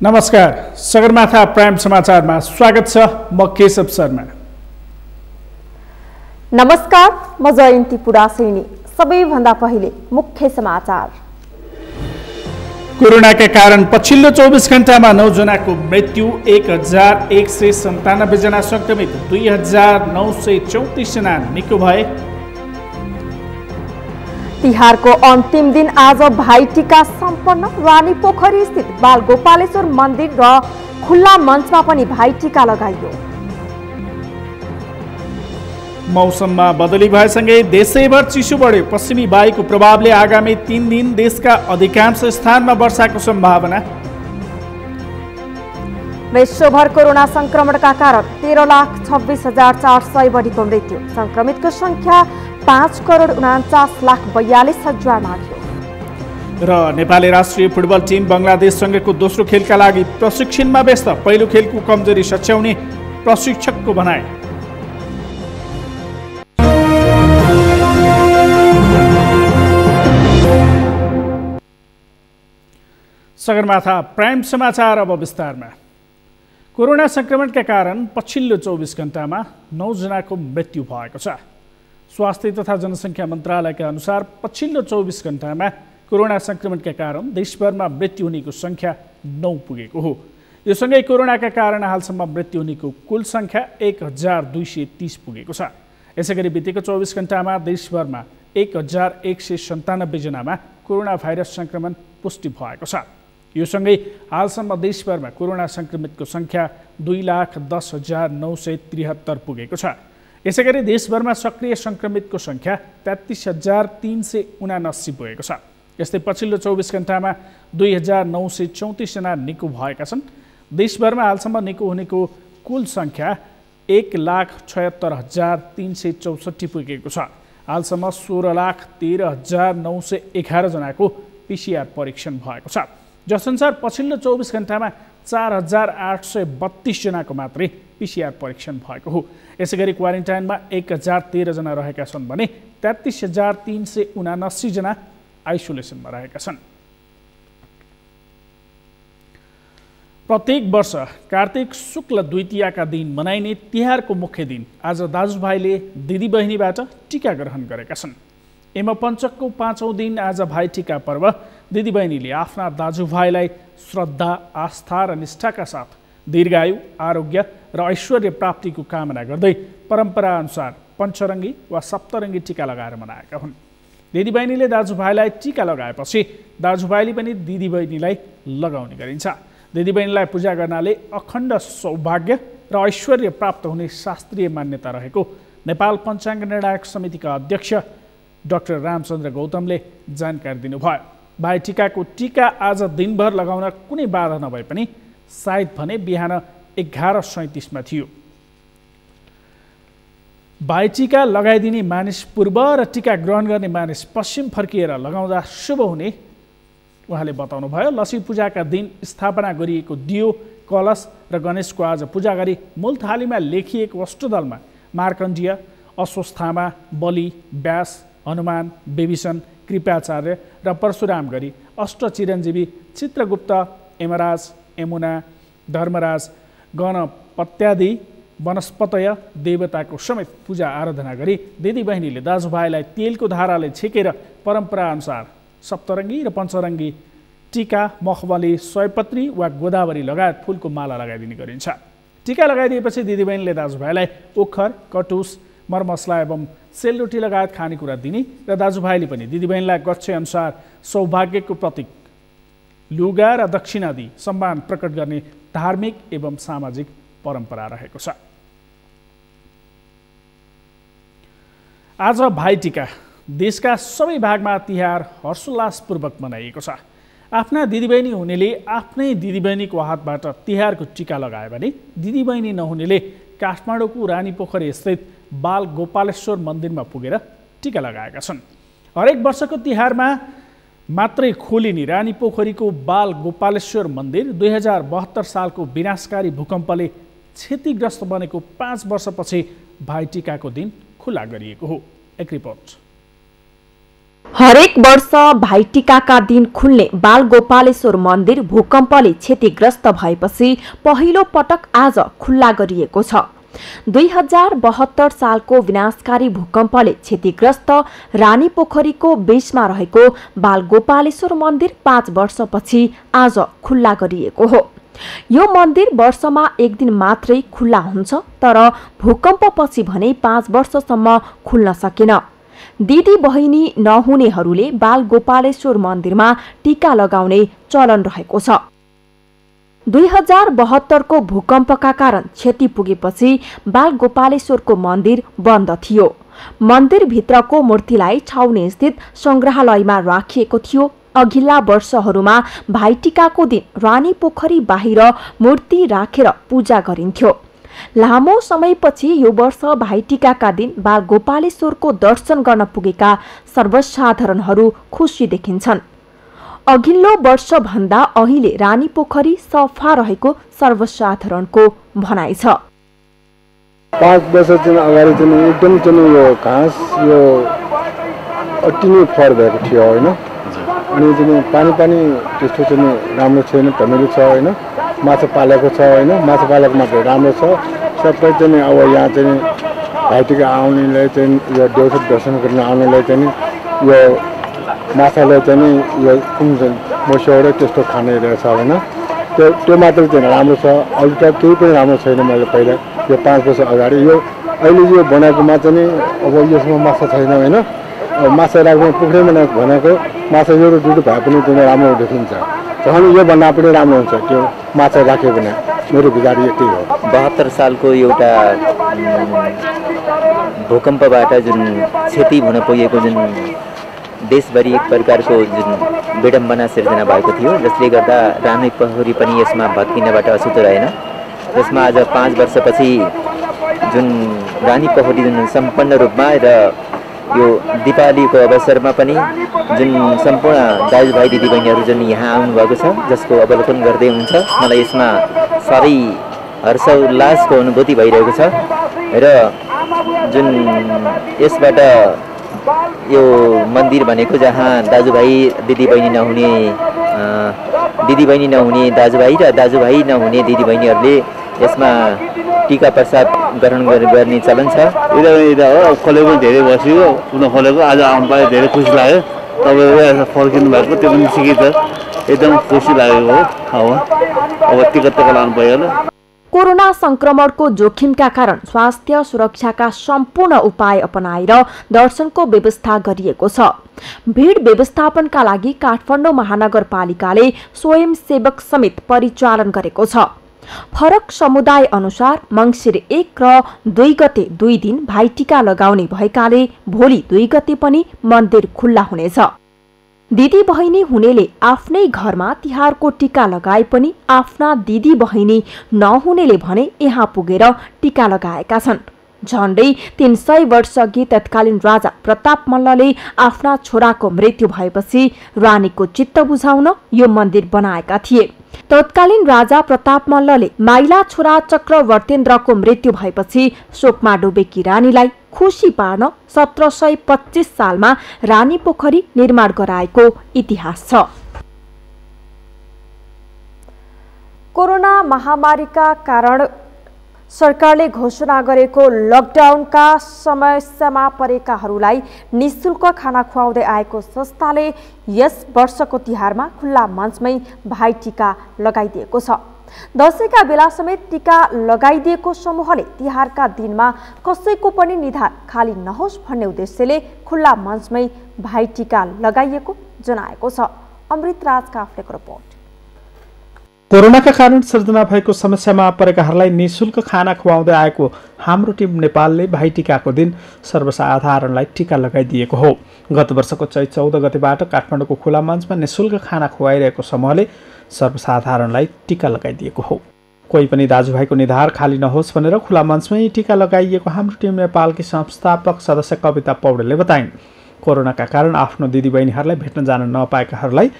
नमस्कार, सगरमाथा प्राइम समाचारमा स्वागत छ। म केशव शर्मा। नमस्कार, म जयन्ती पुरासेनी। सबैभन्दा पहिले मुख्य समाचार। कोरोनाका कारण पछिल्लो 24 घण्टामा 9 जनाको मृत्यु, 1197 जना संक्रमित, 2934 जना निको भए। तिहारको अन्तिम दिन आज भाइटिका सम्पन्न। रानीपोखरी स्थित बाल गोपालेश्वर मन्दिर र खुल्ला मञ्चमा पनि भाइटिका लगाइयो। मौसममा बदली भएसँगै देशैभर चिसो बढ्यो। पश्चिमी वायुको प्रभावले आगामी 3 दिन देशका अधिकांश स्थानमा वर्षाको सम्भावना। विश्वभर कोरोना संक्रमणका कारण 13,26,400 बढीको मृत्यु। संक्रमितको संख्या 5,49,42,000 नाग्यो। र नेपाली राष्ट्रिय फुटबल टिम बङ्गलादेशसँगको दोस्रो खेलका लागि प्रशिक्षणमा व्यस्त। पहिलो खेलको कमजोरी सच्याउने प्रशिक्षकको भनाइ। सगरमाथा प्राइम समाचार अब विस्तारमा। कोरोना संक्रमणका कारण पछिल्लो 24 घण्टामा 9 जनाको मृत्यु भएको छ। स्वास्थ्य तथा जनसङ्ख्या मन्त्रालयका अनुसार पछिल्लो 24 घण्टामा कोरोना संक्रमणका कारण देशभरमा मृत्यु हुनेको सङ्ख्या 9 पुगेको हो। यो सँगै कोरोनाका कारण हालसम्म मृत्यु हुनेको कुल सङ्ख्या 1230 पुगेको छ। यसैगरी बितेको 24 घण्टामा देशभरमा 1197 जनामा कोरोना भाइरस संक्रमण पुष्टि भएको छ। यो सँगै हालसम्म देशभरमा कोरोना संक्रमितको सङ्ख्या 2,10,973 पुगेको छ। यसैगरी देशभरमा सक्रिय संक्रमितको सङ्ख्या 33,379 पुगेको छ। यस्तै पछिल्लो 24 घण्टामा 2,934 जना निको भएका छन्। देशभरमा हालसम्म निको हुनेको कुल सङ्ख्या 1,76,364 पुगेको छ। हालसम्म 16,13,911 जनाको पिसिआर परीक्षण भएको छ, जसअनुसार पछिल्लो 24 घण्टामा 4,832 जनाको मात्रै पिसिआर परीक्षण भएको हो। यसैगरी क्वारेन्टाइनमा 1,013 जना रहेका छन् भने 33,379 जना आइसोलेसनमा रहेका छन्। प्रत्येक वर्ष कार्तिक शुक्ल द्वितीयाका दिन मनाइने तिहारको मुख्य दिन आज दाजुभाइले दिदीबहिनीबाट टिका ग्रहण गरेका छन्। यमपञ्चकको 5औं दिन आज भाइटिका पर्व। दिदीबहिनीले आफ्ना दाजुभाइलाई श्रद्धा, आस्था र निष्ठाका साथ दीर्घायु, आरोग्य र ऐश्वर्य प्राप्तिको कामना गर्दै परम्पराअनुसार पञ्चरङ्गी वा सप्तरङ्गी टिका लगाएर मनाएका हुन्। दिदीबहिनीले दाजुभाइलाई टिका लगाएपछि दाजुभाइले पनि दिदीबहिनीलाई लगाउने गरिन्छ। दिदीबहिनीलाई पूजा गर्नाले अखण्ड सौभाग्य र ऐश्वर्य प्राप्त हुने शास्त्रीय मान्यता रहेको नेपाल पञ्चाङ्ग निर्णायक समितिका अध्यक्ष डाक्टर रामचन्द्र गौतमले जानकारी दिनुभयो। भाइटिकाको टिका आज दिनभर लगाउन कुनै बाधा नभए पनि सायद भने बिहान 11:37 थियो। भाइटिका लगाइदिने मानिस पूर्व र टिका ग्रहण गर्ने मानिस पश्चिम फर्किएर लगाउँदा शुभ हुने उहाँले बताउनुभयो। लक्ष्मी पूजाका दिन स्थापना गरिएको दियो, कलश र गणेशको आज पूजा गरी मूल थालीमा लेखिएको अष्टदलमा मार्कण्डेय, अश्वत्थामा, बलि, व्यास, हनुमान, विभीषण, कृपाचार्य र परशुराम गरी अष्टचिरञ्जीवी चित्रगुप्त, यमराज, यमुना, धर्मराज, गणपत्यादि वनस्पतय देवताको समेत पूजा आराधना गरी दिदीबहिनीले दाजुभाइलाई तेलको धाराले छेकेर परम्पराअनुसार सप्तरङ्गी र पञ्चरङ्गी टिका, मखमली, सयपत्री वा गोदावरी लगायत फुलको माला लगाइदिने गरिन्छ। टिका लगाइदिएपछि दिदीबहिनीले दाजुभाइलाई ओखर, कटुस, मरमसला एवं सेलरोटी लगायत खानेकुरा दिने र दाजुभाइले पनि दिदीबहिनीलाई गच्छे अनुसार सौभाग्यको प्रतीक लुगा र दक्षिणा दिई सम्मान प्रकट गर्ने धार्मिक एवं सामाजिक परम्परा रहेको छ। आज भाइटिका देशका सबै भागमा तिहार हर्षोल्लासपूर्वक मनाइएको छ। आफ्ना दिदीबहिनी हुनेले आफ्नै दिदीबहिनीको हातबाट तिहारको टिका लगाए भने दिदीबहिनी नहुनेले काठमाडौँको रानीपोखरी स्थित बाल गोपालेश्वर मन्दिरमा पुगेर टिका लगाएका छन्। हरेक वर्षको तिहारमा मात्रै खोलिने रानीपोखरीको बाल गोपालेश्वर मन्दिर 2072 सालको विनाशकारी भूकम्पले क्षतिग्रस्त बनेको 5 वर्षपछि भाइटिकाको दिन खुला गरिएको हो। एक रिपोर्ट। हरेक वर्ष भाइटिकाका दिन खुल्ने बालगोपालेश्वर मन्दिर भूकम्पले क्षतिग्रस्त भएपछि पहिलो पटक आज खुल्ला गरिएको छ। 2072 सालको विनाशकारी भूकम्पले क्षतिग्रस्त रानीपोखरीको बीचमा रहेको बालगोपालेश्वर मन्दिर 5 वर्षपछि आज खुल्ला गरिएको हो। यो मन्दिर वर्षमा एक दिन मात्रै खुल्ला हुन्छ, तर भूकम्पपछि भने 5 वर्षसम्म खुल्न सकेन। दिदी बहिनी नहुनेहरूले बालगोपालेश्वर मन्दिरमा टीका लगाउने चलन रहेको छ। 2072 को भूकम्पका कारण क्षति पुगेपछि बालगोपालेश्वरको मन्दिर बन्द थियो। मन्दिरभित्रको मूर्तिलाई छाउने स्थित संग्रहालयमा राखिएको थियो। अघिल्ला वर्षहरूमा भाइटिकाको दिन रानीपोखरी बाहिर मूर्ति राखेर पूजा गरिन्थ्यो। लामो समयपछि यो वर्ष भाइटिकाका दिन बालगोपालेश्वरको दर्शन गर्न पुगेका सर्वसाधारणहरू खुसी देखिन्छन्। अघिल्लो वर्षभन्दा अहिले रानीपोखरी सफा रहेको सर्वसाधारणको भनाइ छ। 5 वर्ष अगाडि चाहिँ एकदम चाहिँ यो घाँस यो अति नै फर भएको थियो होइन। अनि चाहिँ पानी त्यस्तो चाहिँ राम्रो छैन, धमिलो छ होइन। माछा पालेको छ होइन, माछा पालेको मात्रै राम्रो छ। सबै चाहिँ अब यहाँ चाहिँ भाइटिका आउनेलाई चाहिँ यो देउसी दर्शन गर्न आउनेलाई चाहिँ यो माछालाई चाहिँ यो मस्याउरै त्यस्तो खाने रहेछ होइन। त्यो मात्रै चाहिँ राम्रो छ। अरू त केही पनि राम्रो छैन। मैले पहिला यो 5 वर्ष अगाडि यो अहिले यो बनाएकोमा चाहिँ अब यसमा माछा छैन होइन। माछा राख्ने पोखरीमा भनेको माछा एउटा दुधो भए पनि त्यो राम्रो देखिन्छ। झन् यो भन्दा पनि राम्रो हुन्छ त्यो माछा राख्यो भने। मेरो विचार यति हो। 72 सालको एउटा भूकम्पबाट जुन क्षति हुन पुगेको जुन देशभरि एक प्रकारको जुन विडम्बना सिर्जना भएको थियो, जसले गर्दा रानीपोखरी पनि यसमा भत्किनबाट अछुतो रहेन। जसमा आज 5 वर्षपछि जुन रानीपोखरी जुन सम्पन्न रूपमा र यो दीपावलीको अवसरमा पनि जुन सम्पूर्ण दाजुभाइ दिदीबहिनीहरू जुन यहाँ आउनुभएको छ, जसको अवलोकन गर्दै हुन्छ, मलाई यसमा साह्रै हर्षोल्लासको अनुभूति भइरहेको छ। र जुन यसबाट यो मन्दिर भनेको जहाँ दिदीबहिनी नहुने दाजुभाइ र दाजुभाइ नहुने दिदीबहिनीहरूले यसमा टीका प्रसाद ग्रहण गर्ने चलन छ। खोलेको धेरै बस्यो, उनीहरू खोलेको आज आउनु पाए धेरै खुसी लाग्यो। तपाईँहरू फर्किनु भएको त्यो पनि सिकेँ त एकदम खुसी लागेको हो। अब टिकट त लानु पर्यो होला। कोरोना संक्रमणको जोखिमका कारण स्वास्थ्य सुरक्षाका सम्पूर्ण उपाय अपनाएर दर्शनको व्यवस्था गरिएको छ। भीड व्यवस्थापनका लागि काठमाडौँ महानगरपालिकाले स्वयंसेवक समेत परिचालन गरेको छ। फरक समुदाय अनुसार मङ्सिर 1 र 2 गते 2 दिन भाइटिका लगाउने भएकाले भोलि 2 गते पनि मन्दिर खुल्ला हुनेछ। दिदी बहिनी हुनेले आफ्नै घरमा तिहारको टीका लगाए पनि आफ्ना दिदी बहिनी नहुनेले भने यहाँ पुगेर टीका लगाएका छन्। झण्डै 300 वर्षअघि तत्कालीन राजा प्रताप मल्लले आफ्ना छोराको मृत्यु भएपछि रानीको चित्त बुझाउन यो मन्दिर बनाएका थिए। तत्कालीन राजा प्रताप मल्लले माइला छोरा चक्रवर्तेन्द्रको मृत्यु भएपछि शोकमा डुबेकी रानीलाई खुसी पार्न 1725 सालमा रानीपोखरी निर्माण गराएको इतिहास छ। कोरोना महामारीका कारण सरकारले घोषणा गरेको लकडाउनका समस्यामा परेकाहरूलाई निःशुल्क खाना खुवाउँदै आएको संस्थाले यस वर्षको तिहारमा खुल्ला मञ्चमै भाइटिका लगाइदिएको छ। दशैंका बेला समेत टीका लगाइदिएको समूहले तिहारका दिनमा कसैको पनि निधार खाली नहोस् भन्ने उद्देश्यले खुल्ला मञ्चमै भाइटिका लगाइएको जनाएको छ। अमृतराज काफ्लेको रिपोर्ट। कोरोनाका कारण सृजना भएको समस्यामा परेकाहरूलाई निःशुल्क खाना खुवाउँदै आएको हाम्रो टिम नेपालले भाइटिकाको दिन सर्वसाधारणलाई टीका लगाइदिएको हो। गत वर्षको चैत 14 गतेबाट काठमाडौँको खुला मञ्चमा निःशुल्क खाना खुवाइरहेको समूहले सर्वसाधारणलाई टीका लगाइदिएको हो। कोही पनि दाजुभाइको निधार खाली नहोस् भनेर खुला मञ्चमै टीका लगाइएको हाम्रो टिम नेपालकी संस्थापक सदस्य कविता पौडेलले बताइन्। कोरोनाका कारण आफ्नो दिदीबहिनीहरूलाई भेट्न जान नपाएकाहरूलाई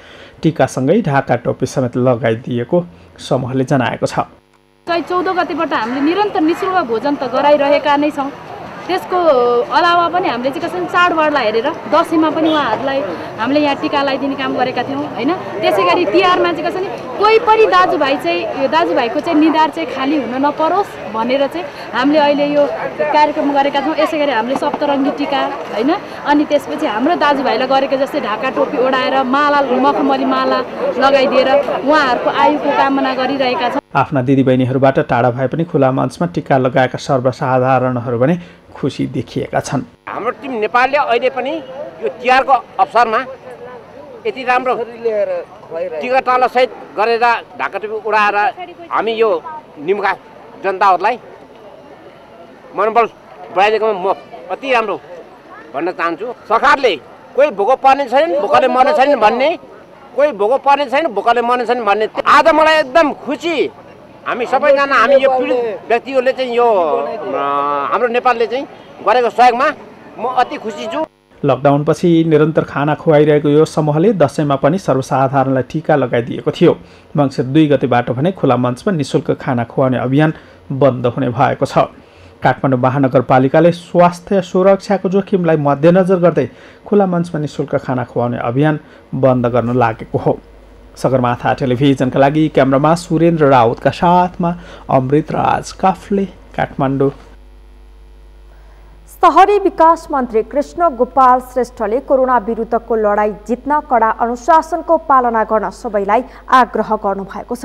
टीकासँगै ढाका टोपी समेत लगाइदिएको समूहले जनाएको छ। चैत 14 गतेबाट हामीले निरन्तर निःशुल्क भोजन त गराइरहेका नै छौँ। त्यसको अलावा पनि हामीले चाहिँ कसरी चाडबाडलाई हेरेर दसैँमा पनि उहाँहरूलाई हामीले यहाँ टिका लगाइदिने काम गरेका थियौँ होइन। त्यसै गरी तिहारमा चाहिँ कसरी कोही पनि दाजुभाइको चाहिँ निधार चाहिँ खाली हुन नपरोस् भनेर चाहिँ हामीले अहिले यो कार्यक्रम गरेका छौँ। यसै गरी हामीले सप्तरङ्गी टिका होइन, अनि त्यसपछि हाम्रो दाजुभाइलाई गरेको जस्तै ढाका टोपी ओढाएर माला मखमली माला लगाइदिएर उहाँहरूको आयुको कामना गरिरहेका छौँ। आफ्ना दिदीबहिनीहरूबाट टाढा भए पनि खुला मञ्चमा टिका लगाएका सर्वसाधारणहरू भने खुसी देखिएका छन्। हाम्रो टिम नेपालले अहिले पनि यो तिहारको अवसरमा यति राम्रो टिका टाला सहित गरेर ढाका टोपी उडाएर हामी यो निमुखा जनताहरूलाई मनोबल बढाइदिएकोमा म अति राम्रो भन्न चाहन्छु। सरकारले कोही भोको पर्ने छैन भोकले मर्ने छैन भन्ने, कोही भोको पर्ने छैन भोकले मर्ने छैन भन्ने, आज मलाई एकदम खुसी। हामी सबैजना हामी यो पीडित व्यक्तिहरूले चाहिँ यो हाम्रो नेपालले चाहिँ गरेको सहयोगमा म अति खुसी छु। लकडाउनपछि निरन्तर खाना खुवाइरहेको यो समूहले दसैँमा पनि सर्वसाधारणलाई टिका लगाइदिएको थियो। मङ्सिर 2 गतेबाट भने खुला मञ्चमा निःशुल्क खाना खुवाउने अभियान बन्द हुने भएको छ। काठमाडौँ महानगरपालिकाले स्वास्थ्य सुरक्षाको जोखिमलाई मध्यनजर गर्दै खुला मञ्चमा निःशुल्क खाना खुवाउने अभियान बन्द गर्न लागेको हो। सगरमाथा टेलिभिजनका लागि क्यामेरामा सुरेन्द्र राउतका साथमा अमृतराज काफ्ले, काठमाडौँ। शहरी विकास मन्त्री कृष्ण गोपाल श्रेष्ठले कोरोना विरुद्धको लडाईँ जित्न कडा अनुशासनको पालना गर्न सबैलाई आग्रह गर्नुभएको छ।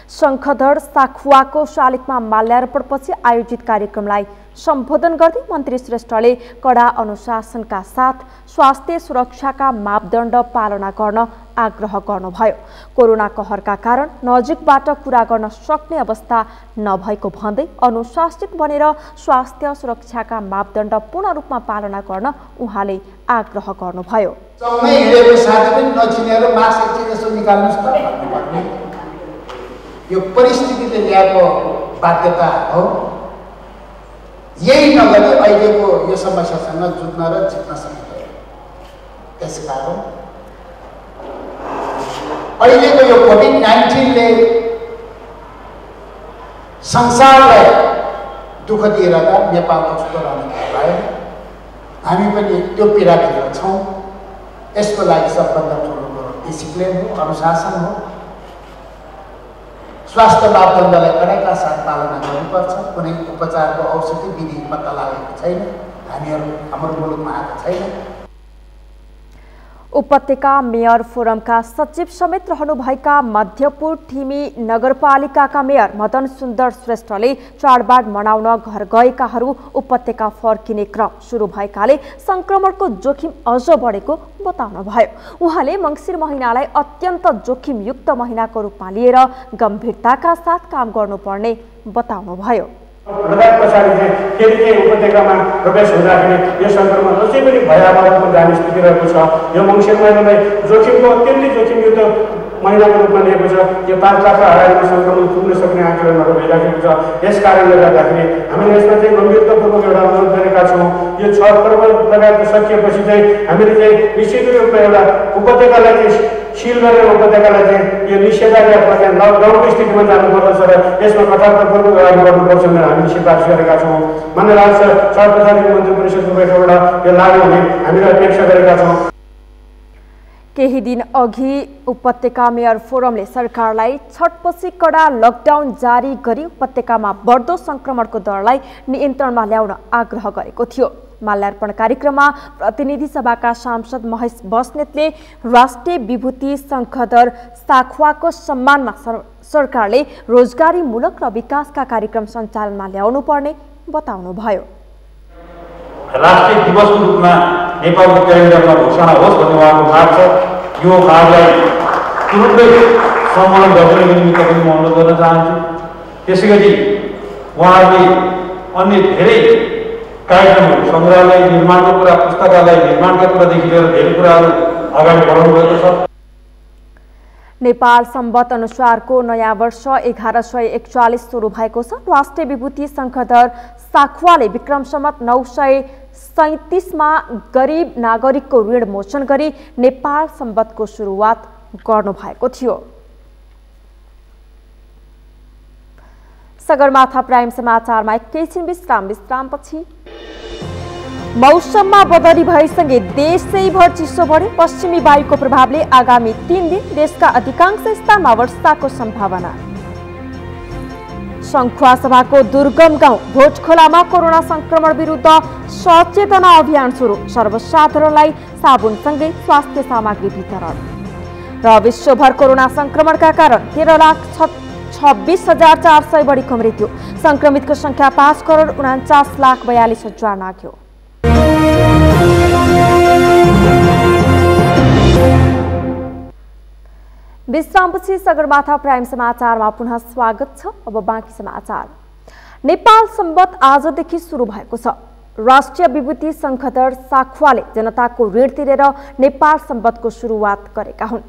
शङ्खधर साखुवाको शालिगमा माल्यार्पणपछि आयोजित कार्यक्रमलाई सम्बोधन गर्दै मन्त्री श्रेष्ठले कडा अनुशासनका साथ स्वास्थ्य सुरक्षाका मापदण्ड पालना गर्न आग्रह गर्नुभयो। कोरोना कहरका कारण नजिकबाट कुरा गर्न सक्ने अवस्था नभएको भन्दै अनुशासित बनेर स्वास्थ्य सुरक्षाका मापदण्ड पूर्ण रूपमा पालना गर्न उहाँले आग्रह गर्नुभयो। यो परिस्थितिले ल्याएको बाध्यता हो। यही नगरी अहिलेको यो समस्यासँग जुझ्न र जित्न सकिँदैन। त्यसकारण अहिलेको यो कोभिड-19ले संसारलाई दुःख दिएर नेपालको छुटो रहने भयो। हामी पनि त्यो पीडाभित्र छौँ। यसको लागि सबभन्दा ठुलो कुरो डिसिप्लिन हो, अनुशासन हो। स्वास्थ्य मापदण्डलाई कडाइका साथ पालना गर्नुपर्छ। कुनै उपचारको औषधि विधि पत्ता लागेको छैन, हाम्रो मुलुकमा आएको छैन। उपत्यका मेयर फोरमका सचिव समेत रहनुभएका मध्यपुर ठिमी नगरपालिकाका मेयर मदन सुन्दर श्रेष्ठले चाडबाड मनाउन घर गएकाहरू उपत्यका फर्किने क्रम सुरु भएकाले संक्रमणको जोखिम अझ बढेको बताउनुभयो। उहाँले मङ्सिर महिनालाई अत्यन्त जोखिमयुक्त महिनाको रूपमा लिएर गम्भीरताका साथ काम गर्नुपर्ने बताउनुभयो। पछाडि चाहिँ फेरि केही उपत्यकामा प्रवेश हुँदाखेरि यो सङ्क्रमण अझै पनि भयावह रूपमा जाने स्थिति रहेको छ। यो मङ्सिर महिनालाई जोखिमको अत्यन्तै जोखिमयुक्त महिनाको रूपमा लिएको छ। यो 5 लाख अगाडिमा सङ्क्रमण पुग्न सक्ने आकलनहरू भइराखेको छ। यस कारणले गर्दाखेरि हामीले यसमा चाहिँ गम्भीरतापूर्वक एउटा अनुरोध गरेका छौँ। यो छठ पर्व लगायत सकिएपछि चाहिँ हामीले चाहिँ निश्चित रूपमा एउटा उपत्यकालाई चाहिँ सिल गरेर उपत्यकालाई चाहिँ यो निषेधाज्ञा अथवा चाहिँ लकडाउनको स्थितिमा जानुपर्दछ र यसमा कठोरतापूर्वक अगाडि बढ्नुपर्छ भनेर हामीले सिफारिस गरेका छौँ। मान्य राज्य सर्वसाधारण मन्त्री परिषदको बैठकबाट यो लागू हुने हामीले अपेक्षा गरेका छौँ। केही दिन अघि उपत्यका मेयर फोरमले सरकारलाई छठपछि कडा लकडाउन जारी गरी उपत्यकामा बढ्दो संक्रमणको दरलाई नियन्त्रणमा ल्याउन आग्रह गरेको थियो। माल्यार्पण कार्यक्रममा प्रतिनिधि सभाका सांसद महेश बस्नेतले राष्ट्रिय विभूति शङ्खधर साखुवाको सम्मानमा सरकारले रोजगारीमूलक र विकासका कार्यक्रम सञ्चालनमा ल्याउनु पर्ने बताउनुभयो। राष्ट्रिय दिवसको रूपमा नेपालको क्यालेन्डरमा घोषणा होस् भन्ने उहाँको माग छ। यो मागलाई तुरुन्तै सम्मान गर्ने निमित्त पनि म अनुरोध गर्न चाहन्छु। त्यसै गरी उहाँहरूले अन्य धेरै कार्यक्रमहरू सङ्ग्रहालय निर्माणको कुरा, पुस्तकालय निर्माणका कुरादेखि लिएर धेरै कुराहरू अगाडि बढाउनु भएको छ। नेपाल सम्वत अनुसारको नयाँ वर्ष 1141 सुरु भएको छ। राष्ट्रिय विभूति शङ्खधर साखुवाले विक्रम सम्वत 937 मा गरीब नागरिकको ऋण मोचन गरी नेपाल सम्वतको सुरुवात गर्नुभएको थियो। सगरमाथा प्राइम समाचारमा एकैछिन विश्रामपछि मौसममा बदली भएसँगै देशैभर चिसो बढ्यो। पश्चिमी वायुको प्रभावले आगामी 3 दिन देशका अधिकांश स्थानमा वर्षाको सम्भावना। सङ्खुवा सभाको दुर्गम गाउँ भोटखोलामा कोरोना संक्रमण विरुद्ध सचेतना अभियान सुरु। सर्वसाधारणलाई साबुनसँगै स्वास्थ्य सामग्री वितरण। र विश्वभर कोरोना संक्रमणका कारण 13,26,400 बढीको मृत्यु। संक्रमितको संख्या 5,49,42,000 नाग्यो। विश्रामपछि सगरमाथा प्राइम समाचारमा पुनः स्वागत छ। अब बाँकी समाचार। नेपाल सम्बत आजदेखि सुरु भएको छ। राष्ट्रिय विभूति शङ्खधर साखुवाले जनताको ऋण तिरेर नेपाल सम्बतको सुरुवात गरेका हुन्।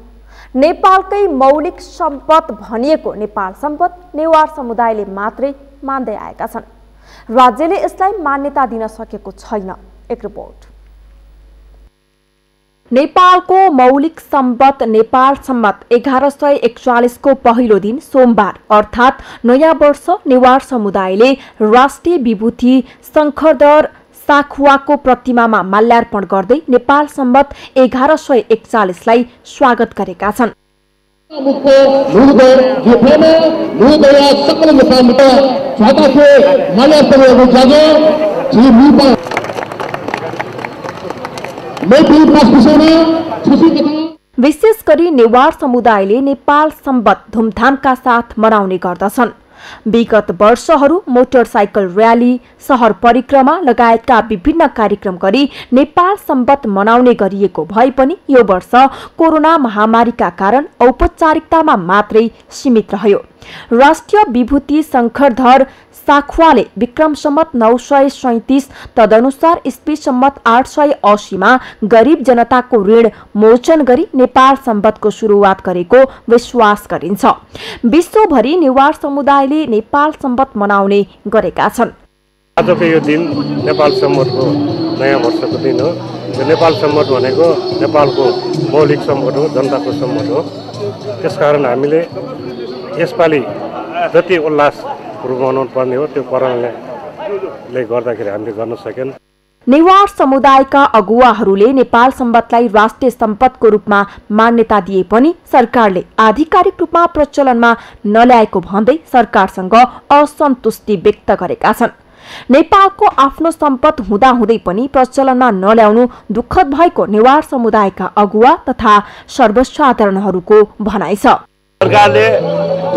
नेपालकै मौलिक सम्पद भनिएको नेपाल सम्बत नेवार समुदायले मात्रै मान्दै आएका छन्। राज्यले यसलाई मान्यता दिन सकेको छैन। एक रिपोर्ट। नेपालको मौलिक सम्बत नेपाल सम्बत 1141 को पहिलो दिन सोमबार अर्थात् नयाँ वर्ष नेवार समुदायले राष्ट्रिय विभूति शङ्खधर साखुवाको प्रतिमामा माल्यार्पण गर्दै नेपाल सम्बत 1141 लाई स्वागत गरेका छन्। विशेष गरी नेवार समुदायले नेपाल सम्बत धुमधामका साथ मनाउने गर्दछन्। विगत वर्षहरू मोटरसाइकल र्याली, शहर परिक्रमा लगायतका विभिन्न कार्यक्रम गरी नेपाल सम्बत मनाउने गरिएको भए पनि यो वर्ष कोरोना महामारीका कारण औपचारिकतामा मात्रै सीमित रह्यो। राष्ट्रिय विभूति शङ्खधर साखुवाले विक्रम सम्मत 937 तदनुसार इस्वी सम्मत 880 मा गरीब जनताको ऋण मोचन गरी नेपाल सम्बतको सुरुवात गरेको विश्वास गरिन्छ। विश्वभरि नेवार समुदायले नेपाल सम्बत मनाउने गरेका छन्। आजको यो दिन नेपाल सम्बतको नयाँ वर्षको दिन हो। यो नेपाल सम्बत भनेको नेपालको मौलिक सम्बत हो, जनताको सम्बत हो। त्यसकारण हामीले यसपालि जति उल्लास मनाउनु पर्ने हो त्यो कोरोनाले गर्दाखेरि हामीले गर्न सकेन। नेवार समुदायका अगुवाहरूले नेपाल सम्बतलाई राष्ट्रिय सम्पदको रूपमा मान्यता दिए पनि सरकारले आधिकारिक रूपमा प्रचलनमा नल्याएको भन्दै सरकारसँग असन्तुष्टि व्यक्त गरेका छन्। नेपालको आफ्नो सम्पद हुँदाहुँदै पनि प्रचलनमा नल्याउनु दुःखद भएको नेवार समुदायका अगुवा तथा सर्वसाधारणहरूको भनाइ छ। सरकारले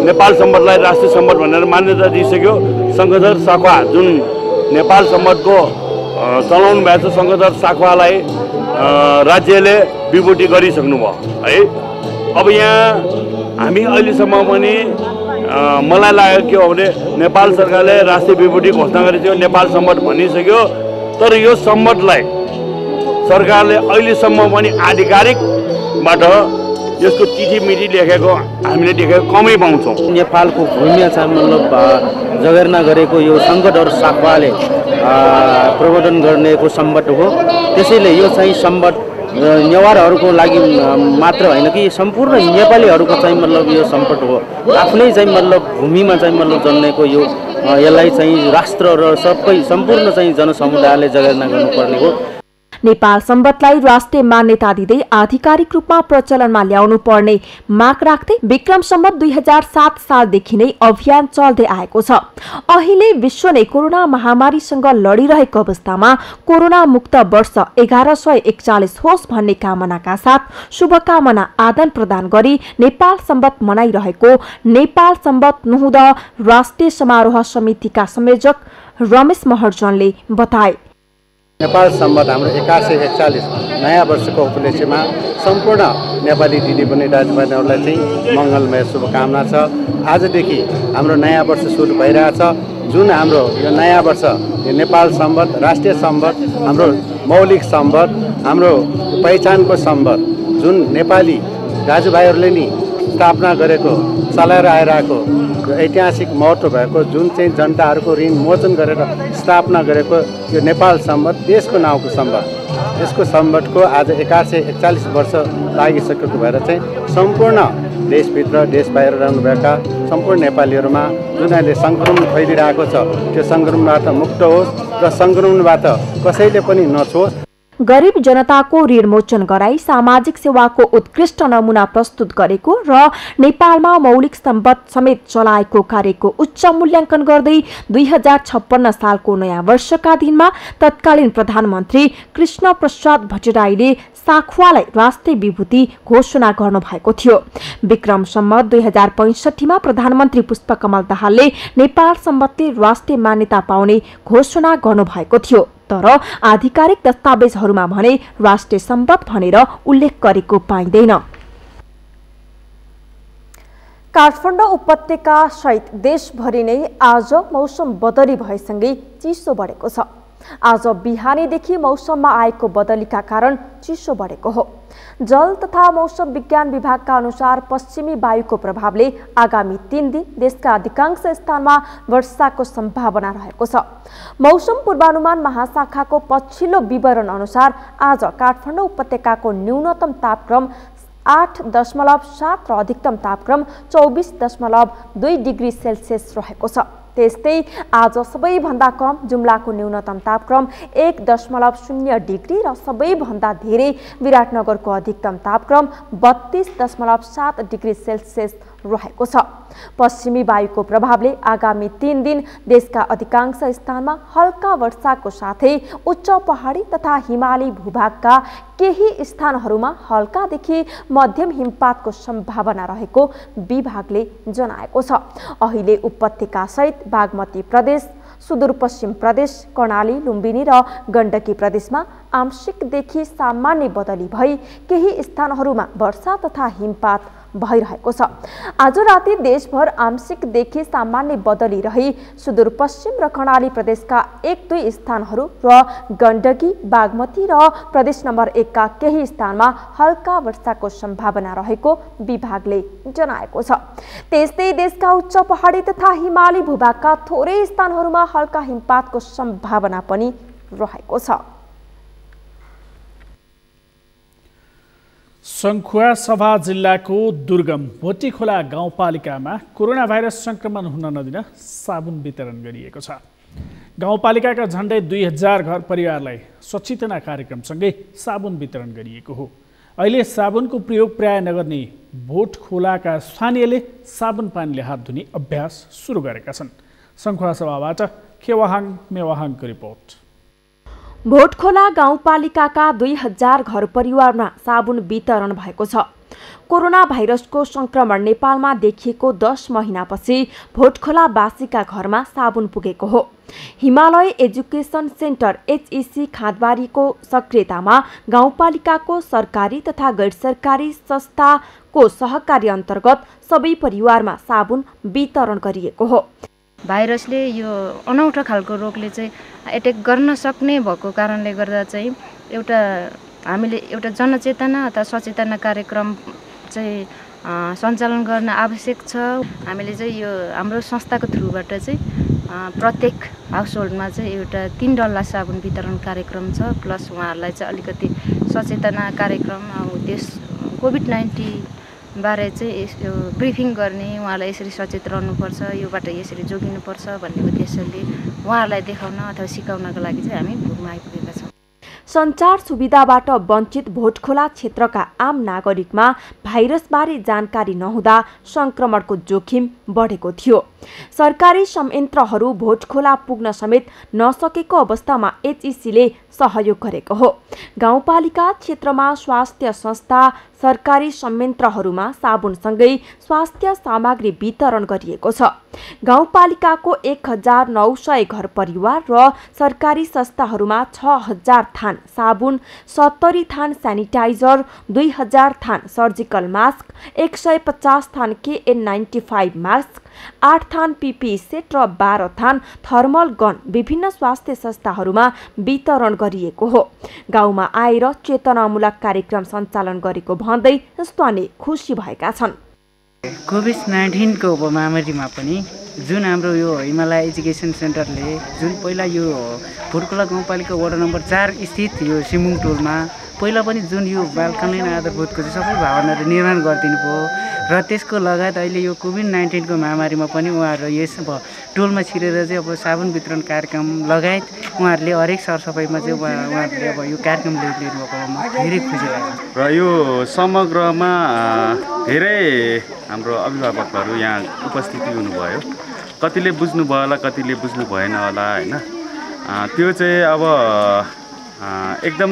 नेपाल सम्बतलाई राष्ट्रिय सम्बत भनेर मान्यता दिइसक्यो। शङ्खधर साखुवा जुन नेपाल सम्बतको चलाउनु भएको छ, शङ्खधर साखुवालाई राज्यले विभूति गरिसक्नुभयो है। अब यहाँ हामी अहिलेसम्म पनि मलाई लागेको के हो भने नेपाल सरकारले राष्ट्रिय विभूति घोषणा गरिसक्यो, नेपाल सम्बत भनिसक्यो। तर यो सम्बतलाई सरकारले अहिलेसम्म पनि आधिकारिकबाट यसको तिथि मिति लेखेको हामीले देखेको कमै पाउँछौँ। नेपालको भूमिमा चाहिँ मतलब जगेर्ना गरेको यो शङ्खधर साखुवाले प्रवर्धन गर्नेको सम्बत हो। त्यसैले यो चाहिँ सम्बत नेवारहरूको लागि मात्र होइन कि सम्पूर्ण नेपालीहरूको चाहिँ मतलब यो सम्पद हो। आफ्नै चाहिँ मतलब भूमिमा चाहिँ मतलब जन्मेको यो यसलाई चाहिँ राष्ट्र र सबै सम्पूर्ण चाहिँ जनसमुदायले जगेर्ना गर्नुपर्ने हो। नेपाल सम्बतलाई राष्ट्रिय मान्यता दिँदै आधिकारिक रूपमा प्रचलनमा ल्याउनु पर्ने माग राख्दै विक्रम सम्बत 2007 सालदेखि नै अभियान चल्दै आएको छ। अहिले विश्व नै कोरोना महामारीसँग लडिरहेको अवस्थामा कोरोना मुक्त वर्ष 1141 होस् भन्ने कामनाका साथ शुभकामना आदान प्रदान गरी नेपाल सम्बत मनाइरहेको नेपाल सम्बत नुहुँद राष्ट्रिय समारोह समितिका संयोजक रमेश महर्जनले बताए। नेपाल सम्बत हाम्रो 1141 नयाँ वर्षको उपलक्ष्यमा सम्पूर्ण नेपाली दिदीबहिनी दाजुभाइहरूलाई चाहिँ मङ्गलमय शुभकामना छ। आजदेखि हाम्रो नयाँ वर्ष सुरु भइरहेछ। जुन हाम्रो यो नयाँ वर्ष यो नेपाल सम्बत राष्ट्रिय सम्बत हाम्रो मौलिक सम्बत हाम्रो पहिचानको सम्बत जुन नेपाली दाजुभाइहरूले नि स्थापना गरेको चलाएर आइरहेको ऐतिहासिक महत्त्व भएको जुन चाहिँ जनताहरूको ऋण मोचन गरेर स्थापना गरेको यो नेपाल सम्बत देशको नाउँको सम्बत, यसको सम्बतको आज 1141 वर्ष लागिसकेको भएर चाहिँ सम्पूर्ण देशभित्र देश बाहिर रहनुभएका सम्पूर्ण नेपालीहरूमा जुन अहिले सङ्क्रमण फैलिरहेको छ त्यो सङ्क्रमणबाट मुक्त होस् र सङ्क्रमणबाट कसैले पनि नछोस्। गरिब जनताको ऋण मोचन गराई सामाजिक सेवाको उत्कृष्ट नमुना प्रस्तुत गरेको र नेपालमा मौलिक सम्पद समेत चलाएको कार्यको उच्च मूल्याङ्कन गर्दै 2056 सालको नयाँ वर्षका दिनमा तत्कालीन प्रधानमन्त्री कृष्ण प्रसाद भट्टराईले साखुवालाई राष्ट्रिय विभूति घोषणा गर्नुभएको थियो। विक्रम सम्वत 2065 मा प्रधानमन्त्री पुष्पकमल दाहालले नेपाल सम्बन्धी राष्ट्रिय मान्यता पाउने घोषणा गर्नुभएको थियो, तर आधिकारिक दस्तावेजहरूमा भने राष्ट्रिय सम्पद भनेर उल्लेख गरेको पाइँदैन। काठमाडौँ उपत्यका सहित देशभरि नै आज मौसम बदली भएसँगै चिसो बढेको छ। आज बिहानीदेखि मौसममा आएको बदलीका कारण चिसो बढेको हो। जल तथा मौसम विज्ञान विभागका अनुसार पश्चिमी वायुको प्रभावले आगामी 3 दिन देशका अधिकांश स्थानमा वर्षाको सम्भावना रहेको छ। मौसम पूर्वानुमान महाशाखाको पछिल्लो विवरण अनुसार आज काठमाडौँ उपत्यकाको न्यूनतम तापक्रम 8.7 र अधिकतम तापक्रम 24.2 डिग्री सेल्सियस रहेको छ। त्यस्तै आज सबैभन्दा कम जुम्लाको न्यूनतम तापक्रम 1.0 डिग्री र सबैभन्दा धेरै विराटनगरको अधिकतम तापक्रम 32.7 डिग्री सेल्सियस रहेको छ। पश्चिमी वायुको प्रभावले आगामी 3 दिन देशका अधिकांश स्थानमा हल्का वर्षाको साथै उच्च पहाडी तथा हिमाली भूभागका केही स्थानहरूमा हल्कादेखि मध्यम हिमपातको सम्भावना रहेको विभागले जनाएको छ। अहिले उपत्यका सहित बागमती प्रदेश, सुदूरपश्चिम प्रदेश, कर्णाली, लुम्बिनी र गण्डकी प्रदेशमा आंशिकदेखि सामान्य बदली भई केही स्थानहरूमा वर्षा तथा हिमपात भइरहेको छ। आज राति देशभर आंशिकदेखि सामान्य बदली रही सुदूरपश्चिम र कर्णाली प्रदेशका 1-2 स्थानहरू र गण्डकी, बागमती र प्रदेश नम्बर 1 का केही स्थानमा हल्का वर्षाको सम्भावना रहेको विभागले जनाएको छ। त्यस्तै देशका उच्च पहाडी तथा हिमाली भूभागका थोरै स्थानहरूमा हल्का हिमपातको सम्भावना पनि रहेको छ। सङ्खुवासभा जिल्लाको दुर्गम भोटीखोला गाउँपालिकामा कोरोना भाइरस संक्रमण हुन नदिन साबुन वितरण गरिएको छ। गाउँपालिकाका झण्डै 2000 घर परिवारलाई सचेतना कार्यक्रमसँगै साबुन वितरण गरिएको हो। अहिले साबुनको प्रयोग प्राय नगर्ने भोटखोलाका स्थानीयले साबुन पानीले हात धुने अभ्यास सुरु गरेका छन्। सङ्खुवासभाबाट खेवाहाङ मेवाहाङको रिपोर्ट। भोटखोला गाउँपालिकाका 2000 घर परिवारमा साबुन वितरण भएको छ। कोरोना भाइरसको संक्रमण नेपालमा देखिएको 10 महिनापछि भोटखोलावासीका घरमा साबुन पुगेको हो। हिमालय एजुकेसन सेन्टर HEC खाँदबारीको सक्रियतामा गाउँपालिकाको सरकारी तथा गैर सरकारी संस्थाको सहकारी अन्तर्गत सबै परिवारमा साबुन वितरण गरिएको हो। भाइरसले यो अनौठो खालको रोगले चाहिँ एटेक गर्न सक्ने भएको कारणले गर्दा चाहिँ हामीले एउटा जनचेतना अथवा सचेतना कार्यक्रम चाहिँ सञ्चालन गर्न आवश्यक छ। हामीले चाहिँ यो हाम्रो संस्थाको थ्रुबाट चाहिँ प्रत्येक हाउसहोल्डमा चाहिँ एउटा 3 डल्ला साबुन वितरण कार्यक्रम छ। प्लस उहाँहरूलाई चाहिँ अलिकति सचेतना कार्यक्रम त्यस कोभिड-19 बारे चाहिँ यो ब्रिफिङ गर्ने, उहाँलाई यसरी सचेत रहनुपर्छ, योबाट यसरी जोगिनुपर्छ भन्ने उद्देश्यले उहाँहरूलाई देखाउन अथवा सिकाउनको लागि चाहिँ हामी भोटमा आइपुगेका छौँ। सञ्चार सुविधाबाट वञ्चित भोटखोला क्षेत्रका आम नागरिकमा भाइरसबारे जानकारी नहुँदा संक्रमणको जोखिम बढेको थियो। सरकारी संयन्त्रहरू भोटखोला पुग्न समेत नसकेको अवस्थामा HECले सहयोग गरेको हो। गाउँपालिका क्षेत्रमा स्वास्थ्य संस्था, सरकारी संयन्त्रहरूमा साबुनसँगै स्वास्थ्य सामग्री वितरण गरिएको छ। गाउँपालिकाको 1900 घर परिवार र सरकारी संस्थाहरूमा 6000 थान साबुन, 70 थान सेनिटाइजर, 2000 थान सर्जिकल मास्क, 150 थान KN95 मास्क, 8 थान PPE सेट र 12 थान थर्मल गन विभिन्न स्वास्थ्य संस्थाहरूमा वितरण गरिएको हो। गाउँमा आएर चेतनामूलक कार्यक्रम सञ्चालन गरेको भन्दै स्थानीय खुसी भएका छन्। कोभिड-19 को महामारीमा पनि जुन हाम्रो यो हिमालय एजुकेसन सेन्टरले जुन पहिला यो भोटखोला गाउँपालिका वडा नम्बर 4 स्थित यो सिमुङ टोलमा पहिला पनि जुन यो बाल कल्याण आधारभूतको चाहिँ सबै भावनाहरू निर्माण गरिदिनु भयो र त्यसको लगायत अहिले यो कोभिड-19 को महामारीमा पनि उहाँहरू यस अब टोलमा छिरेर चाहिँ अब साबुन वितरण कार्यक्रम लगायत उहाँहरूले हरेक सरसफाइमा चाहिँ उहाँहरूले अब यो कार्यक्रम लिनुभएकोमा धेरै खुसी लाग्छ। र यो समग्रमा धेरै हाम्रो अभिभावकहरू यहाँ उपस्थिति हुनुभयो। कतिले बुझ्नुभयो होला, कतिले बुझ्नु भएन होला होइन। त्यो चाहिँ अब एकदम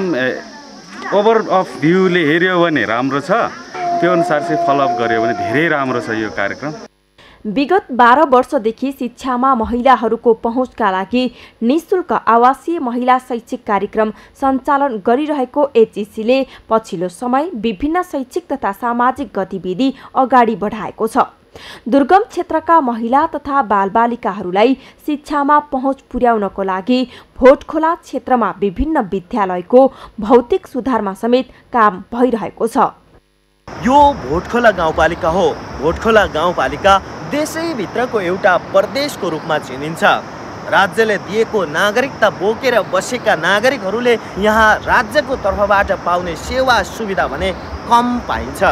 ओभर अफ भ्यूले हेऱ्यो भने राम्रो छ, त्यो अनुसार चाहिँ फलोअप गर्यो भने धेरै राम्रो छ यो कार्यक्रम। विगत 12 वर्षदेखि शिक्षामा महिलाहरूको पहुँचका लागि निःशुल्क आवासीय महिला शैक्षिक कार्यक्रम सञ्चालन गरिरहेको एचइसीले पछिल्लो समय विभिन्न शैक्षिक तथा सामाजिक गतिविधि अगाडि बढाएको छ। दुर्गम क्षेत्रका महिला तथा बालबालिकाहरूलाई शिक्षामा पहुँच पुर्याउनको लागि भोटखोला क्षेत्रमा विभिन्न विद्यालयको भौतिक सुधारमा समेत काम भइरहेको छ। यो भोटखोला गाउँपालिका हो। भोटखोला गाउँपालिका देशैभित्रको एउटा प्रदेशको रूपमा चिनिन्छ। राज्यले दिएको नागरिकता बोकेर बसेका नागरिकहरूले यहाँ राज्यको तर्फबाट पाउने सेवा सुविधा भने कम पाइन्छ।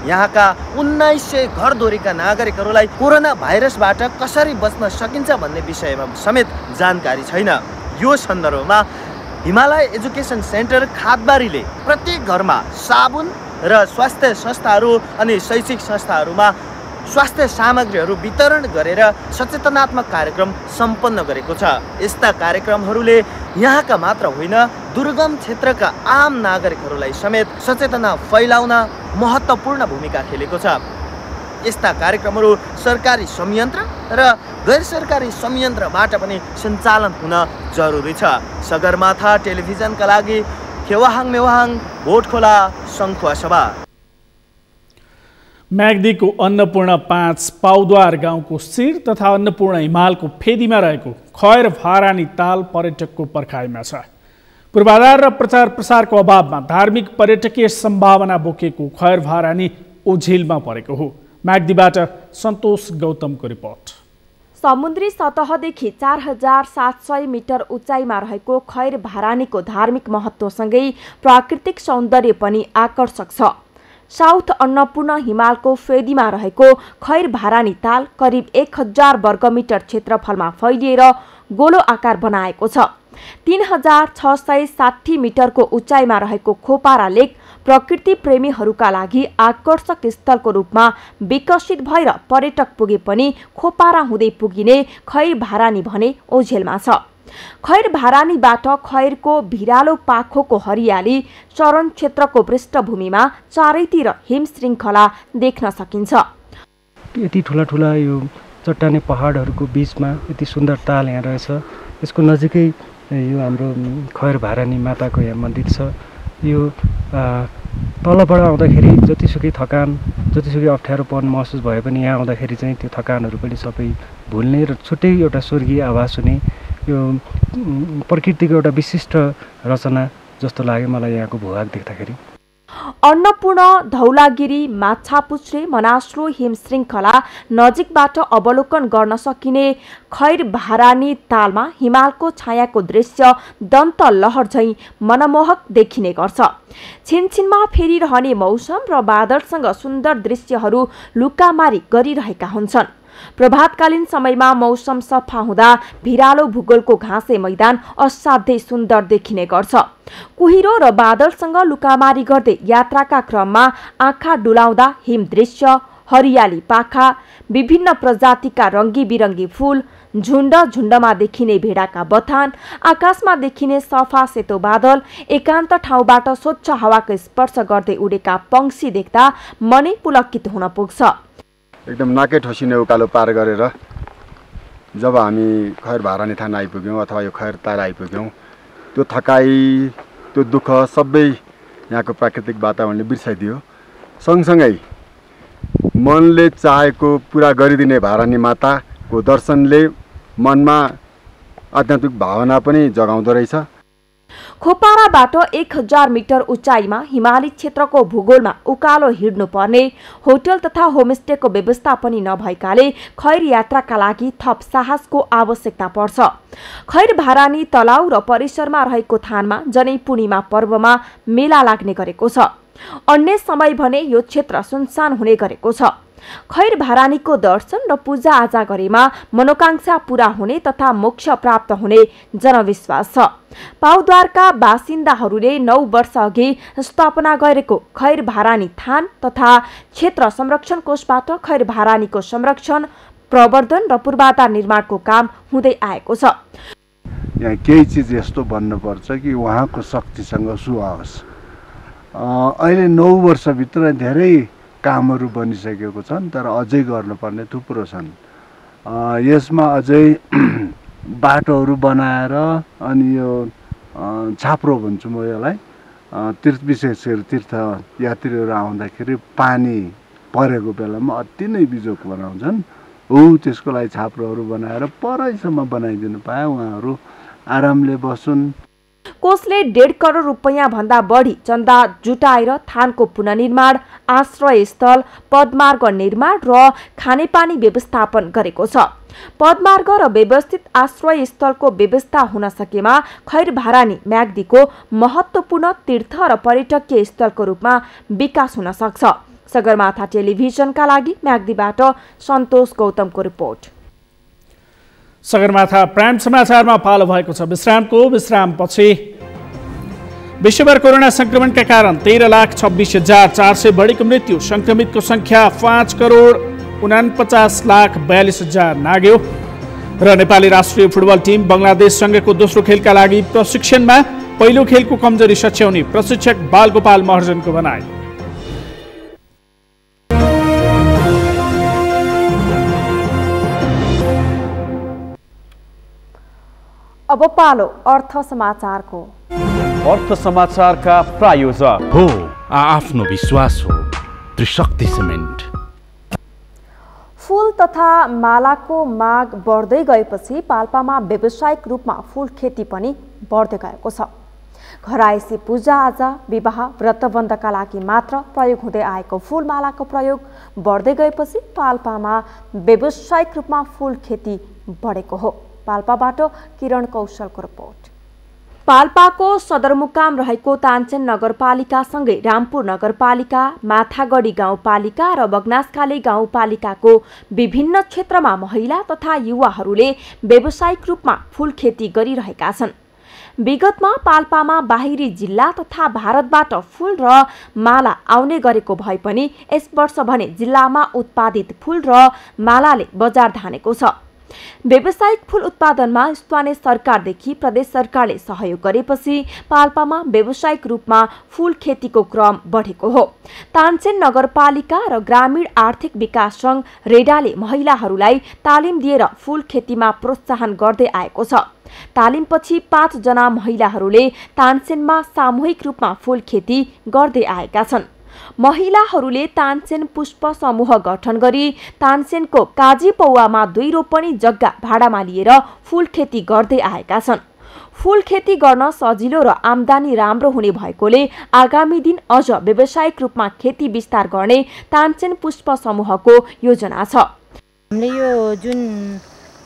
यहाँका 1900 घरधुरीका नागरिकहरूलाई कोरोना भाइरसबाट कसरी बच्न सकिन्छ भन्ने विषयमा समेत जानकारी छैन। यो सन्दर्भमा हिमालय एजुकेसन सेन्टर खादबारीले प्रत्येक घरमा साबुन र स्वास्थ्य संस्थाहरू अनि शैक्षिक संस्थाहरूमा स्वास्थ्य सामग्रीहरू वितरण गरेर सचेतनात्मक कार्यक्रम सम्पन्न गरेको छ। यस्ता कार्यक्रमहरूले यहाँका मात्र होइन दुर्गम क्षेत्रका आम नागरिकहरूलाई समेत सचेतना फैलाउन महत्त्वपूर्ण भूमिका खेलेको छ। यस्ता कार्यक्रमहरू सरकारी संयन्त्र र गैर सरकारी संयन्त्रबाट पनि सञ्चालन हुन जरुरी छ। सगरमाथा टेलिभिजनका लागि खेवाहाङ मेवाहाङ भोटखोला सङ्खुवासभा। म्याग्दीको अन्नपूर्ण 5 पाउद्वार गाउँको शिर तथा अन्नपूर्ण हिमालको फेदीमा रहेको खैर भारानी ताल पर्यटकको पर्खाइमा छ। पूर्वाधार र प्रचार प्रसारको अभावमा धार्मिक पर्यटकीय सम्भावना बोकेको खैर भारानी ओझेलमा परेको हो। म्याग्दीबाट सन्तोष गौतमको रिपोर्ट। समुद्री सतहदेखि 4700 मिटर उचाइमा रहेको खैर भारानीको धार्मिक महत्त्वसँगै प्राकृतिक सौन्दर्य पनि आकर्षक छ। साउथ अन्नपूर्ण हिमालको फेदीमा रहेको खैर भारानी ताल करिब 1000 वर्गमिटर क्षेत्रफलमा फैलिएर गोलो आकार बनाएको छ। 3660 मिटरको उचाइमा रहेको खोपारा लेक प्रकृति प्रेमीहरूका लागि आकर्षक स्थलको रूपमा विकसित भएर पर्यटक पुगे पनि खोपारा हुँदै पुगिने खैर भारानी भने ओझेलमा छ। खैर भारानीबाट खैरको भिरालो पाखोको हरियाली चरण क्षेत्रको पृष्ठभूमिमा चारैतिर हिम श्रृङ्खला देख्न सकिन्छ। यति ठुला ठुला यो चट्टाने पहाडहरूको बीचमा यति सुन्दर ताल यहाँ रहेछ। यसको नजिकै यो हाम्रो खैर भारानी माताको यहाँ मन्दिर छ। यो तलबाट आउँदाखेरि जतिसुकै थकान जतिसुकै अप्ठ्यारोपन महसुस भए पनि यहाँ आउँदाखेरि चाहिँ त्यो थकानहरू पनि सबै भुल्ने र छुट्टै एउटा स्वर्गीय आभास हुने यो प्रकृतिको एउटा विशिष्ट रचना जस्तो लाग्यो मलाई यहाँको भूभाग देख्दाखेरि। अन्नपूर्ण धौलागिरी माछापुच्छ्रे मनास्रो हिम श्रृङ्खला नजिकबाट अवलोकन गर्न सकिने खैर भारानी तालमा हिमालको छायाको दृश्य दन्त लहर झैँ मनमोहक देखिने गर्छ। छिनछिनमा फेरिरहने मौसम र बादलसँग सुन्दर दृश्यहरू लुकामारी गरिरहेका हुन्छन्। प्रभातकालीन समयमा मौसम सफा हुँदा भिरालो भूगोलको घाँसे मैदान असाध्यै सुन्दर देखिने गर्छ। कुहिरो र बादलसँग लुकामारी गर्दै यात्राका क्रममा आँखा डुलाउँदा हिम दृश्य, हरियाली पाखा, विभिन्न प्रजातिका रङ्गी बिरङ्गी फूल, झुण्ड झुण्डमा देखिने भेडाका बथान, आकाशमा देखिने सफा सेतो बादल, एकान्त ठाउँबाट स्वच्छ हावाको स्पर्श गर्दै उडेका पंक्षी देख्दा मनै पुलकित हुन पुग्छ। एकदम नाकै ठोसिने उकालो पार गरेर जब हामी खैर भारानी थाना आइपुग्यौँ अथवा यो खैर ताल आइपुग्यौँ, त्यो थकाइ त्यो दुःख सबै यहाँको प्राकृतिक वातावरणले बिर्साइदियो। सँगसँगै मनले चाहेको पुरा गरिदिने भारानी माताको दर्शनले मनमा आध्यात्मिक भावना पनि जगाउँदो रहेछ। खोपाराबाट 1000 मिटर उचाइमा हिमाली क्षेत्रको भूगोलमा उकालो हिँड्नु पर्ने, होटल तथा होमस्टेको व्यवस्था पनि नभएकाले खैर यात्राका लागि थप साहसको आवश्यकता पर्छ। खैर भारानी तलाउ र परिसरमा रहेको थानमा जनै पूर्णिमा पर्वमा मेला लाग्ने गरेको छ। अन्य समय भने यो क्षेत्र सुनसान हुने गरेको छ। खैर भारानीको दर्शन र पूजाआजा गरेमा मनोकांक्षा पूरा हुने तथा मोक्ष प्राप्त हुने जनविश्वास छ। पाउद्वारका बासिन्दाहरूले 9 वर्ष अघि स्थापना गरेको खैर भारानी थान तथा क्षेत्र संरक्षण कोषबाट खैर भारानीको संरक्षण, प्रवर्धन र पूर्वाधार निर्माणको काम हुँदै आएको छ। यहाँ केही चिज यस्तो भन्नुपर्छ कि उहाँको शक्तिसँग सुहाओस्। अहिले 9 वर्षभित्र धेरै कामहरू बनिसकेको छन्, तर अझै गर्नुपर्ने थुप्रो छन्। यसमा अझै बाटोहरू बनाएर अनि यो छाप्रो भन्छु म यसलाई, विशेष गरी तीर्थयात्रीहरू आउँदाखेरि पानी परेको बेलामा अति नै बिजोग बनाउँछन्। त्यसको लागि छाप्रोहरू बनाएर परैसम्म बनाइदिनु पाए उहाँहरू आरामले बसुन्। कोषले 1.5 करोड रुपैयाँ भन्दा बढी चन्दा जुटाएर थानको पुनर्निर्माण, आश्रय स्थल, पदमार्ग निर्माण र खानेपानी व्यवस्थापन गरेको छ। पदमार्ग र व्यवस्थित आश्रय स्थलको व्यवस्था हुन सकेमा खैर भारानी म्याग्दीको महत्त्वपूर्ण तीर्थ र पर्यटकीय स्थलको रूपमा विकास हुन सक्छ। सगरमाथा टेलिभिजनका लागि म्याग्दीबाट सन्तोष गौतमको रिपोर्ट। सगरमाथा प्राइम समाचारमा पालो भएको छ विश्रामको। विश्रामपछि विश्वभर कोरोना संक्रमणका कारण 13,26,400 बढीको मृत्यु, संक्रमितको संख्या 5,49,42,000 नाग्यो र नेपाली राष्ट्रिय फुटबल टिम बङ्गलादेशसँगको दोस्रो खेलका लागि प्रशिक्षणमा पहिलो खेलको कमजोरी सच्याउने प्रशिक्षक बालगोपाल महर्जनको भनाई। अब पालो अर्थ समाचारको। अर्थ समाचारका प्रायोजक हो आफ्नो विश्वास हो त्रिशक्ति सिमेन्ट। फूल तथा मालाको माग बढ्दै गएपछि पाल्पामा व्यावसायिक रूपमा फूल खेती पनि बढ्दै गएको छ। घरायसी पूजाआजा, विवाह, व्रतबन्धका लागि मात्र प्रयोग हुँदै आएको फूलमालाको प्रयोग बढ्दै गएपछि पाल्पामा व्यावसायिक रूपमा फूल खेती बढेको हो। पाल्पाबाट किरण कौशलको रिपोर्ट। पाल्पाको सदरमुकाम रहेको तानसेन नगरपालिकासँगै रामपुर नगरपालिका, माथागढी गाउँपालिका र बगनासखाली गाउँपालिकाको विभिन्न क्षेत्रमा महिला तथा युवाहरूले व्यावसायिक रूपमा फूल खेती गरिरहेका छन्। विगतमा पाल्पामा बाहिरी जिल्ला तथा भारतबाट फूल र माला आउने गरेको भए पनि यस वर्ष भने जिल्लामा उत्पादित फूल र मालाले बजार धानेको छ। व्यावसायिक फूल उत्पादनमा स्थानीय सरकारदेखि प्रदेश सरकारले सहयोग गरेपछि पाल्पामा व्यावसायिक रूपमा फूल खेतीको क्रम बढेको हो। तानसेन नगरपालिका र ग्रामीण आर्थिक विकास सङ्घ रेडाले महिलाहरूलाई तालिम दिएर फूल खेतीमा प्रोत्साहन गर्दै आएको छ। तालिमपछि 5 जना महिलाहरूले तानसेनमा सामूहिक रूपमा फूल खेती गर्दै आएका छन्। महिलाहरूले तानसेन पुष्प समूह गठन गरी तानसेनको काजी पौवामा 2 रोपनी जग्गा भाडामा लिएर फूल खेती गर्दै आएका छन्। फूल खेती गर्न सजिलो र आम्दानी राम्रो हुने भएकोले आगामी दिन अझ व्यावसायिक रूपमा खेती विस्तार गर्ने तानसेन पुष्प समूहको योजना छ। हामीले यो जुन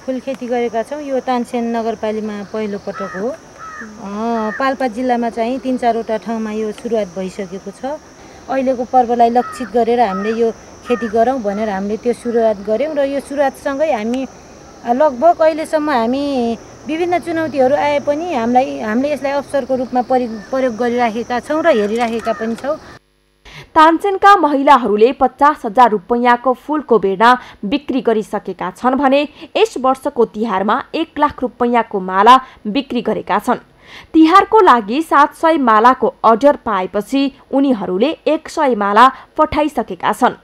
फूल खेती गरेका छौँ यो तानसेन नगरपालिकामा पहिलो पटक हो। पाल्पा जिल्लामा चाहिँ 3-4 वटा ठाउँमा यो सुरुवात भइसकेको छ। अहिलेको पर्वलाई लक्षित गरेर हामीले यो खेती गरौँ भनेर हामीले त्यो सुरुवात गऱ्यौँ र यो सुरुवातसँगै हामी लगभग अहिलेसम्म हामी विभिन्न चुनौतीहरू आए पनि हामीले यसलाई अवसरको रूपमा प्रयोग गरिराखेका छौँ र हेरिराखेका पनि छौँ। तानसेनका महिलाहरूले 50,000 रुपैयाँको फूलको बेर्ना बिक्री गरिसकेका छन् भने यस वर्षको तिहारमा 1 लाख रुपैयाँको माला बिक्री गरेका छन्। तिहारको लागि 700 मालाको अर्डर पाएपछि उनीहरूले 100 माला पठाइसकेका छन्।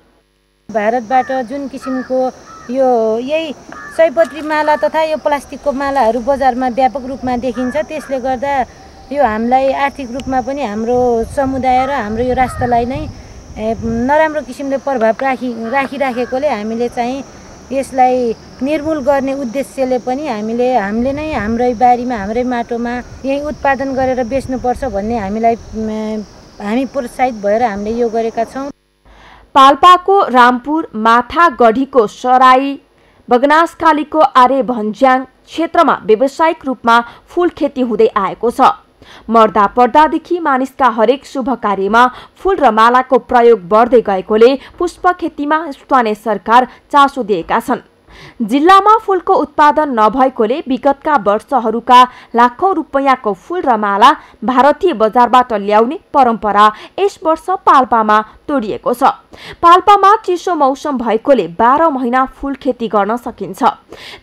भारतबाट जुन किसिमको यही सयपत्री माला तथा यो प्लास्टिकको मालाहरू बजारमा व्यापक रूपमा देखिन्छ, त्यसले गर्दा यो हामीलाई आर्थिक रूपमा पनि हाम्रो समुदाय र हाम्रो यो राष्ट्रलाई नै नराम्रो किसिमले प्रभाव राखिराखेकोले हामीले चाहिँ यसलाई निर्मूल गर्ने उद्देश्यले पनि हामीले नै हाम्रै बारीमा हाम्रै माटोमा यही उत्पादन गरेर बेच्नुपर्छ भन्ने हामी प्रोत्साहित भएर हामीले यो गरेका छौँ। पाल्पाको रामपुर, माथागढीको सराई, बगनासखालीको आरे भन्ज्याङ क्षेत्रमा व्यावसायिक रूपमा फूल खेती हुँदै आएको छ। मर्दा पर्दादेखि मानिसका हरेक शुभ कार्यमा फूल र मालाको प्रयोग बढ्दै गएकोले पुष्प खेतीमा स्थानीय सरकार चासो दिएका छन्। जिल्लामा फूलको उत्पादन नभएकोले विगतका वर्षहरूका लाखौं रुपैयाँको फूल र माला भारतीय बजारबाट ल्याउने परम्परा यस वर्ष पाल्पामा तोडिएको छ। पाल्पामा चिसो मौसम भएकोले 12 महिना फूल खेती गर्न सकिन्छ।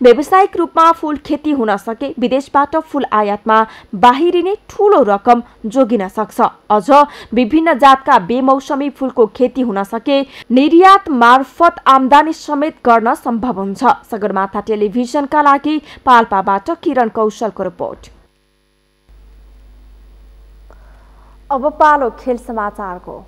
व्यावसायिक रूपमा फूल खेती हुन सके विदेशबाट फूल आयातमा बाहिरिने ठूलो रकम जोगिन सक्छ। अझ विभिन्न जातका बेमौसमी फूलको खेती हुन सके निर्यात मार्फत आमदानी समेत गर्न सम्भव हुन्छ। सगरमाथा टेलिभिजनका लागि पाल्पाबाट किरण कौशलको रिपोर्ट। अब पालो खेल समाचारको।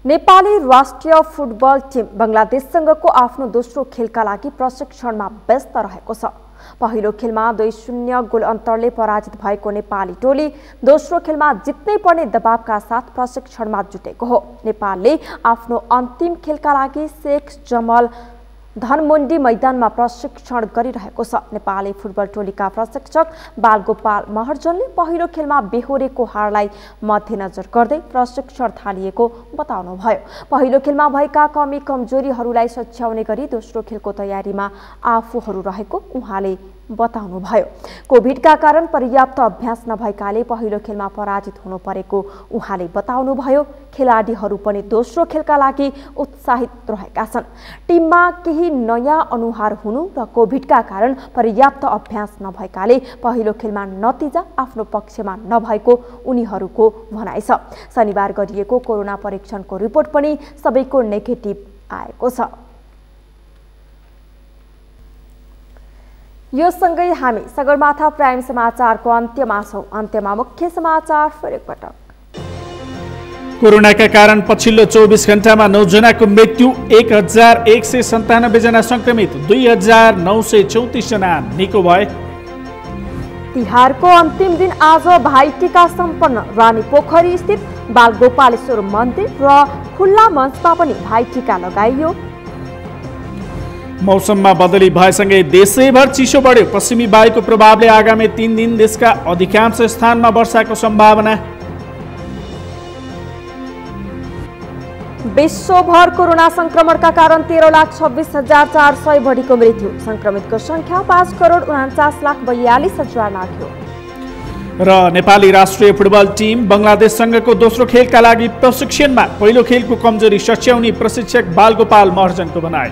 नेपाली राष्ट्रिय फुटबल टिम बंगलादेशसँगको आफ्नो दोस्रो खेलका लागि प्रशिक्षणमा व्यस्त रहेको छ। पहिलो खेलमा 2-0 गोल अन्तरले पराजित भएको नेपाली टोली दोस्रो खेलमा जित्नै पर्ने दबावका साथ प्रशिक्षणमा जुटेको हो। नेपालले आफ्नो अन्तिम खेलका लागि शेख जमल धनमण्डी मैदानमा प्रशिक्षण गरिरहेको छ। नेपाली फुटबल टोलीका प्रशिक्षक बालगोपाल महर्जनले पहिलो खेलमा बेहोरेको हारलाई मध्यनजर गर्दै प्रशिक्षण थालिएको बताउनुभयो। पहिलो खेलमा भएका कमी कमजोरीहरूलाई सच्याउने गरी दोस्रो खेलको तयारीमा आफूहरू रहेको उहाँले बताउनुभयो। कोभिडका कारण पर्याप्त अभ्यास नभएकाले पहिलो खेलमा पराजित हुनु परेको उहाँले बताउनुभयो। खेलाडीहरू पनि दोस्रो खेलका लागि उत्साहित रहेका छन्। टिममा केही नयाँ अनुहार हुनु र कोभिडका कारण पर्याप्त अभ्यास नभएकाले पहिलो खेलमा नतिजा आफ्नो पक्षमा नभएको उनीहरूको भनाइ छ। शनिबार गरिएको कोरोना परीक्षणको रिपोर्ट पनि सबैको नेगेटिभ आएको छ। यो सँगै हामी सगरमाथा प्राइम समाचारको अन्त्यमा छौं। अन्त्यमा मुख्य समाचार फेरि एकपटक। कोरोनाका कारण पछिल्लो 24 घण्टामा 9 जनाको मृत्यु, 1197 जना संक्रमित, 2934 जना निको भए। तिहारको अन्तिम दिन आज भाइटीका सम्पन्न रानीपोखरी स्थित बालगोपालेश्वर मन्दिर र खुल्ला मञ्चमा पनि भाइटीका लगाइयो। मौसममा बदली भएसँगै देशैभर चिसो बढ्यो। पश्चिमी वायुको प्रभावले आगामी 3 दिन देशका अधिकांश स्थानमा वर्षाको सम्भावना। विश्वभर कोरोना संक्रमणका कारण 13,26,400 बढीको मृत्यु। संक्रमितको संख्या 5,49,42,000 नाघ्यो। र नेपाली राष्ट्रिय फुटबल टिम बंगलादेशसँगको दोस्रो खेलका लागि प्रशिक्षणमा पहिलो खेलको कमजोरी सच्याउने प्रशिक्षक बालगोपाल महर्जनको भनाइ।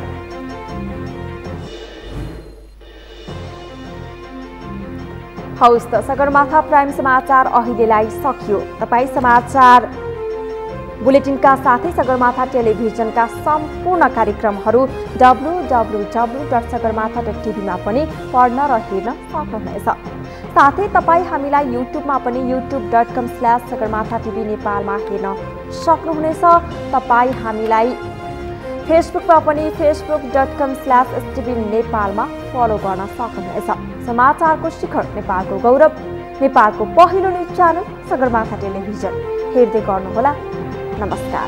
हौस् त सगरमाथा प्राइम समाचार अहिलेलाई सकियो। तपाईँ समाचार बुलेटिनका साथै सगरमाथा टेलिभिजनका सम्पूर्ण कार्यक्रमहरू www.sagarmatha.tv मा पनि पढ्न र हेर्न सक्नुहुनेछ। साथै तपाईँ हामीलाई युट्युबमा पनि youtube.com/sagarmathatv नेपालमा हेर्न सक्नुहुनेछ। तपाईँ हामीलाई फेसबुकमा पनि facebook.com/stv नेपालमा फलो गर्न सक्नुहुनेछ। समाचारको शिखर नेपालको गौरव, नेपालको पहिलो न्युज च्यानल सगरमाथा टेलिभिजन हेर्दै गर्नुहोला। नमस्कार।